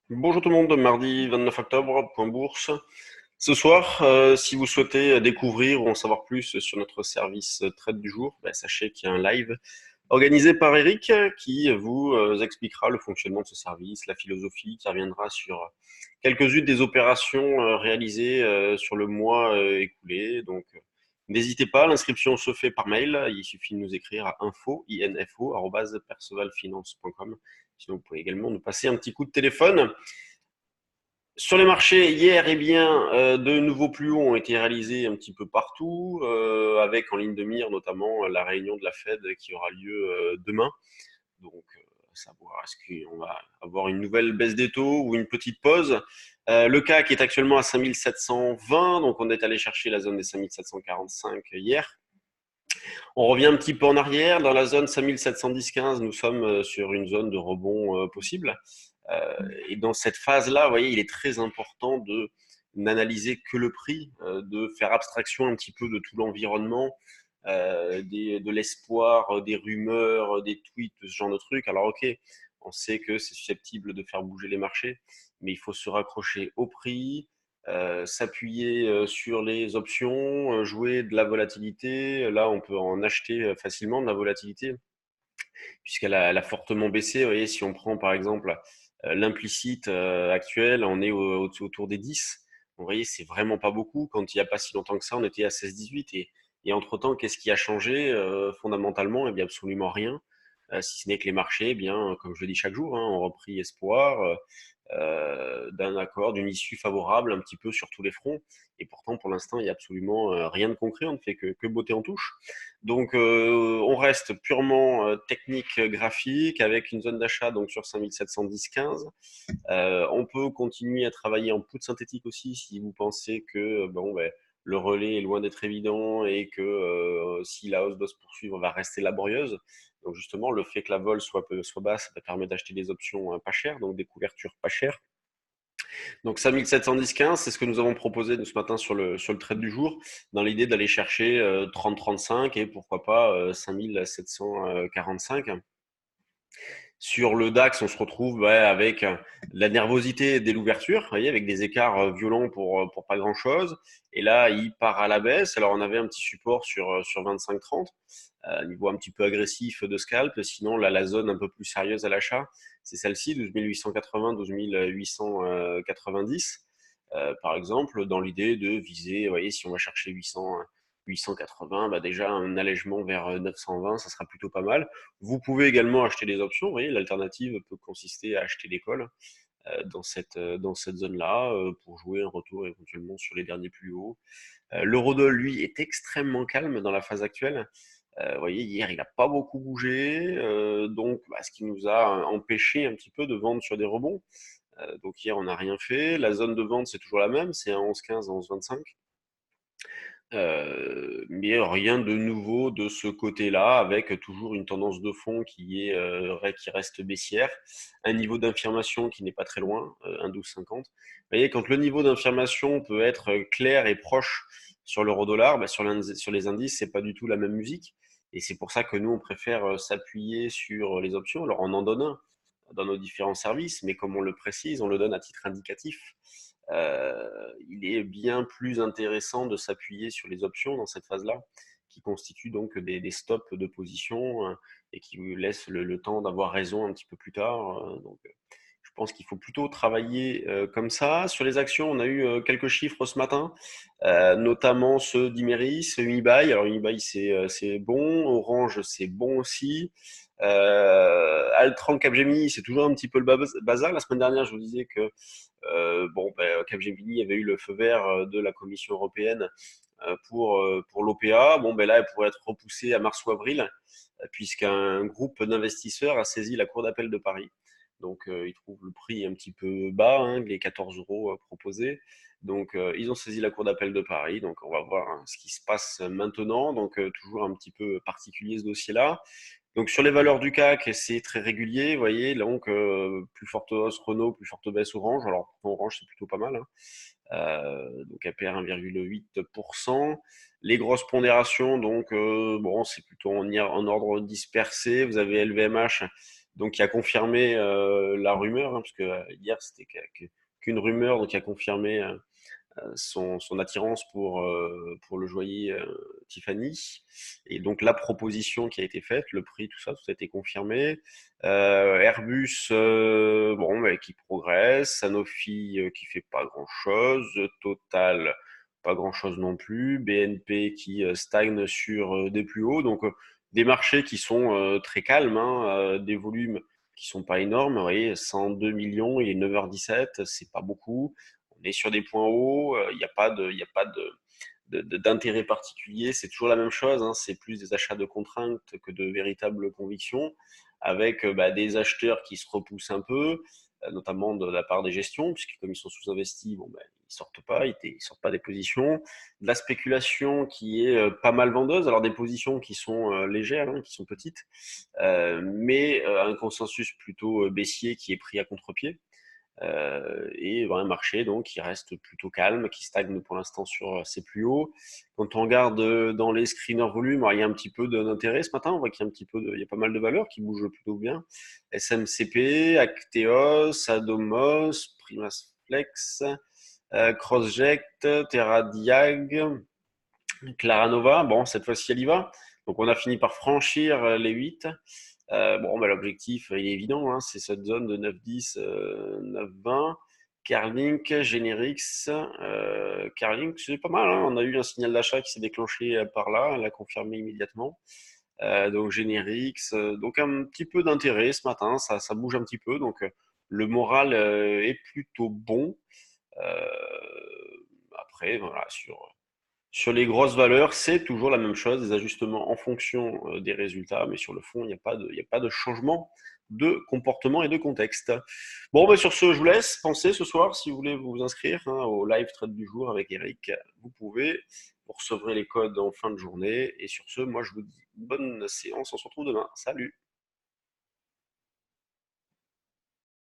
Bonjour tout le monde, mardi 29 octobre, point bourse. Ce soir, si vous souhaitez découvrir ou en savoir plus sur notre service trade du jour, sachez qu'il y a un live organisé par Eric qui vous expliquera le fonctionnement de ce service, la philosophie, qui reviendra sur quelques-unes des opérations réalisées sur le mois écoulé. Donc, n'hésitez pas, l'inscription se fait par mail. Il suffit de nous écrire à info@percevalfinance.com. Sinon, vous pouvez également nous passer un petit coup de téléphone. Sur les marchés, hier, eh bien, de nouveaux plus hauts ont été réalisés un petit peu partout, avec en ligne de mire notamment la réunion de la Fed qui aura lieu demain. Donc, à savoir est-ce qu'on va avoir une nouvelle baisse des taux ou une petite pause. Le CAC est actuellement à 5720, donc on est allé chercher la zone des 5745 hier. On revient un petit peu en arrière. Dans la zone 5710-15, nous sommes sur une zone de rebond possible. Et dans cette phase-là, vous voyez, il est très important de n'analyser que le prix, de faire abstraction un petit peu de tout l'environnement, de l'espoir, des rumeurs, des tweets, ce genre de trucs. Alors ok, on sait que c'est susceptible de faire bouger les marchés, mais il faut se raccrocher au prix, s'appuyer sur les options, jouer de la volatilité. Là, on peut en acheter facilement de la volatilité, puisqu'elle a fortement baissé. Vous voyez, si on prend par exemple l'implicite actuel, on est autour des 10. Vous voyez, c'est vraiment pas beaucoup. Quand il n'y a pas si longtemps que ça, on était à 16-18. Et entre-temps, qu'est-ce qui a changé fondamentalement? Eh bien, absolument rien. Si ce n'est que les marchés, eh bien, comme je le dis chaque jour, hein, ont repris espoir d'un accord, d'une issue favorable un petit peu sur tous les fronts. Et pourtant, pour l'instant, il n'y a absolument rien de concret. On ne fait que botter en touche. Donc, on reste purement technique graphique avec une zone d'achat donc sur 5710-15. On peut continuer à travailler en poudre synthétique aussi si vous pensez que bon, le relais est loin d'être évident et que si la hausse doit se poursuivre, va rester laborieuse. Donc justement, le fait que la vol soit basse, ça permet d'acheter des options pas chères, donc des couvertures pas chères. Donc 5710-15, c'est ce que nous avons proposé ce matin sur le trade du jour, dans l'idée d'aller chercher 30-35 et pourquoi pas 5745. Sur le DAX, on se retrouve avec la nervosité dès l'ouverture, vous voyez, avec des écarts violents pour pas grand-chose. Et là, il part à la baisse. Alors, on avait un petit support sur 25-30, niveau un petit peu agressif de scalp. Sinon, là, la zone un peu plus sérieuse à l'achat, c'est celle-ci, 12 880, 12 890, par exemple, dans l'idée de viser, vous voyez, si on va chercher 880, déjà un allègement vers 920, ça sera plutôt pas mal. Vous pouvez également acheter des options. Vous voyez, l'alternative peut consister à acheter des calls dans cette zone-là pour jouer un retour éventuellement sur les derniers plus hauts. L'eurodoll, lui, est extrêmement calme dans la phase actuelle. Vous voyez, hier, il n'a pas beaucoup bougé, donc ce qui nous a empêché un petit peu de vendre sur des rebonds. Donc hier, on n'a rien fait. La zone de vente, c'est toujours la même, c'est un 11,15 à 11,25. Mais rien de nouveau de ce côté-là, avec toujours une tendance de fond qui reste baissière, un niveau d'infirmation qui n'est pas très loin, 1,1250. Vous voyez, quand le niveau d'infirmation peut être clair et proche sur l'euro-dollar, sur les indices, c'est pas du tout la même musique. Et c'est pour ça que nous, on préfère s'appuyer sur les options. Alors, on en donne un dans nos différents services, mais comme on le précise, on le donne à titre indicatif. Il est bien plus intéressant de s'appuyer sur les options dans cette phase-là, qui constituent donc des stops de position et qui vous laissent le temps d'avoir raison un petit peu plus tard. Donc, je pense qu'il faut plutôt travailler comme ça. Sur les actions, on a eu quelques chiffres ce matin, notamment ceux d'Imeris, Unibail. Alors Unibail, c'est bon. Orange, c'est bon aussi. Altran, Capgemini, c'est toujours un petit peu le bazar. La semaine dernière, je vous disais que Capgemini avait eu le feu vert de la Commission européenne pour l'OPA. Bon, là, elle pourrait être repoussée à mars ou avril, puisqu'un groupe d'investisseurs a saisi la Cour d'appel de Paris. Donc, ils trouvent le prix un petit peu bas, hein, les 14 euros proposés. Donc, ils ont saisi la Cour d'appel de Paris. Donc, on va voir ce qui se passe maintenant. Donc, toujours un petit peu particulier ce dossier-là. Donc sur les valeurs du CAC, c'est très régulier, vous voyez, donc plus forte hausse Renault, plus forte baisse Orange. Alors pour Orange, c'est plutôt pas mal, hein. Donc elle perd 1,8%. Les grosses pondérations, donc bon, c'est plutôt en ordre dispersé. Vous avez LVMH donc qui a confirmé la rumeur, hein, parce que hier c'était qu'une rumeur, donc qui a confirmé son attirance pour le joaillier Tiffany. Et donc la proposition qui a été faite, le prix, tout a été confirmé. Airbus, bon, bah, qui progresse. Sanofi qui fait pas grand-chose. Total, pas grand-chose non plus. BNP qui stagne sur des plus hauts. Donc des marchés qui sont très calmes, hein, des volumes qui sont pas énormes. Vous voyez, 102 millions, il est 9h17, c'est pas beaucoup. On est sur des points hauts, il n'y a pas de, il y a pas d'intérêt particulier. C'est toujours la même chose, hein, c'est plus des achats de contraintes que de véritables convictions, avec bah, des acheteurs qui se repoussent un peu, notamment de la part des gestions, puisque comme ils sont sous-investis, bon, bah, ils sortent pas, ils sortent pas des positions. De la spéculation qui est pas mal vendeuse, alors des positions qui sont légères, hein, qui sont petites, mais un consensus plutôt baissier qui est pris à contre-pied. Et un marché donc qui reste plutôt calme, qui stagne pour l'instant sur ses plus hauts. Quand on regarde dans les screeners volume, alors, il y a un petit peu d'intérêt ce matin. On voit qu'il y a il y a pas mal de valeurs qui bougent plutôt bien. SMCP, Acteos, Adomos, Primasflex, Crossject, Terradiag, Claranova. Bon, cette fois-ci, elle y va. Donc, on a fini par franchir les 8. Bon, bah, l'objectif, il est évident, hein, c'est cette zone de 9,10, 9,20. Carlink, Generix, Carlink, c'est pas mal, hein. On a eu un signal d'achat qui s'est déclenché par là, elle a confirmé immédiatement. Donc Generix, donc un petit peu d'intérêt ce matin, ça bouge un petit peu, donc le moral est plutôt bon. Euh, Après, voilà, sur les grosses valeurs, c'est toujours la même chose, des ajustements en fonction des résultats, mais sur le fond, il y a pas de changement de comportement et de contexte. Bon, bah sur ce, je vous laisse penser ce soir, si vous voulez vous inscrire hein, au live trade du jour avec Eric, vous pouvez, vous recevrez les codes en fin de journée. Et sur ce, moi, je vous dis bonne séance, on se retrouve demain. Salut!